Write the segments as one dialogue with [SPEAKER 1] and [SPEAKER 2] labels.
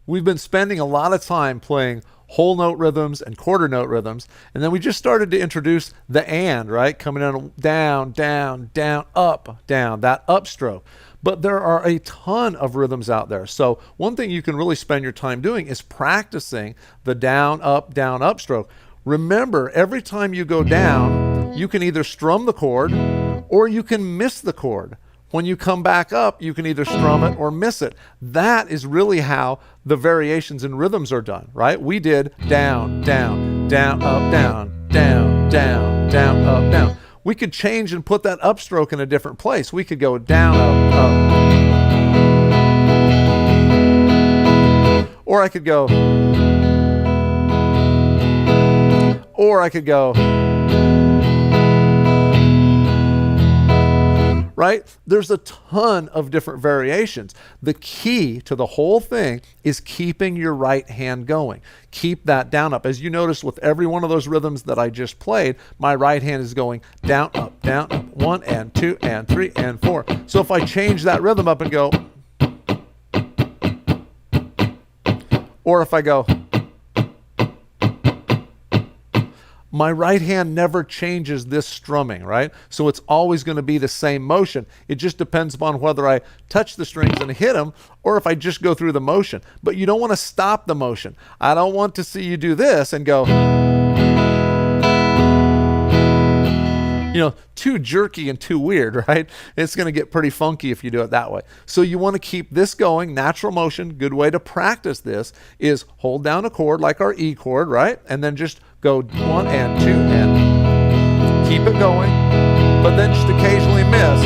[SPEAKER 1] we've been spending a lot of time playing whole note rhythms and quarter note rhythms, and then we just started to introduce the and, right? Coming down, down, down, up, down, that upstroke. But there are a ton of rhythms out there. So one thing you can really spend your time doing is practicing the down, up stroke. Remember, every time you go down, you can either strum the chord or you can miss the chord. When you come back up, you can either strum it or miss it. That is really how the variations in rhythms are done, right? We did down, down, down, up, down, down, down, down, up, down. We could change and put that upstroke in a different place. We could go down, up. Or I could go. Right? There's a ton of different variations. The key to the whole thing is keeping your right hand going. Keep that down, up. As you notice with every one of those rhythms that I just played, my right hand is going down, up, 1 and 2 and 3 and 4. So if I change that rhythm up and go, or if I go, my right hand never changes this strumming, right? So it's always going to be the same motion. It just depends upon whether I touch the strings and hit them or if I just go through the motion. But you don't want to stop the motion. I don't want to see you do this and go, too jerky and too weird, right? It's going to get pretty funky if you do it that way. So you want to keep this going, natural motion. Good way to practice this is hold down a chord like our E chord, right? And then just go 1 and 2 and keep it going, but then just occasionally miss.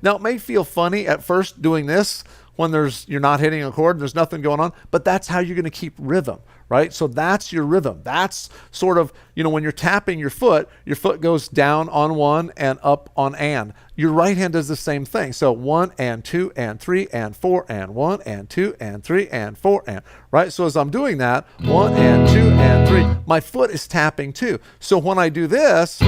[SPEAKER 1] Now it may feel funny at first doing this when you're not hitting a chord, there's nothing going on, but that's how you're going to keep rhythm, right? So that's your rhythm. That's sort of, when you're tapping your foot goes down on 1 and up on and. Your right hand does the same thing. So 1 and 2 and 3 and 4 and 1 and 2 and 3 and 4 and, right? So as I'm doing that, 1 and 2 and 3, my foot is tapping too. So when I do this,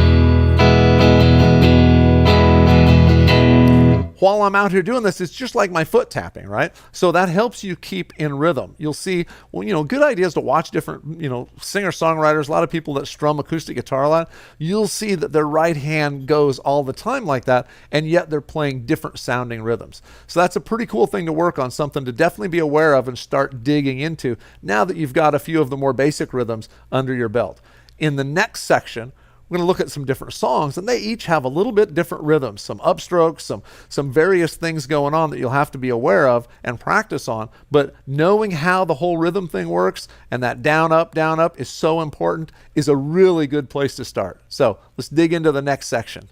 [SPEAKER 1] while I'm out here doing this, it's just like my foot tapping, right? So that helps you keep in rhythm. You'll see, good ideas to watch different, singer-songwriters, a lot of people that strum acoustic guitar a lot. You'll see that their right hand goes all the time like that, and yet they're playing different sounding rhythms. So that's a pretty cool thing to work on, something to definitely be aware of and start digging into now that you've got a few of the more basic rhythms under your belt. In the next section, we're going to look at some different songs, and they each have a little bit different rhythms, some upstrokes, some various things going on that you'll have to be aware of and practice on. But knowing how the whole rhythm thing works and that down, up is so important, is a really good place to start. So let's dig into the next section.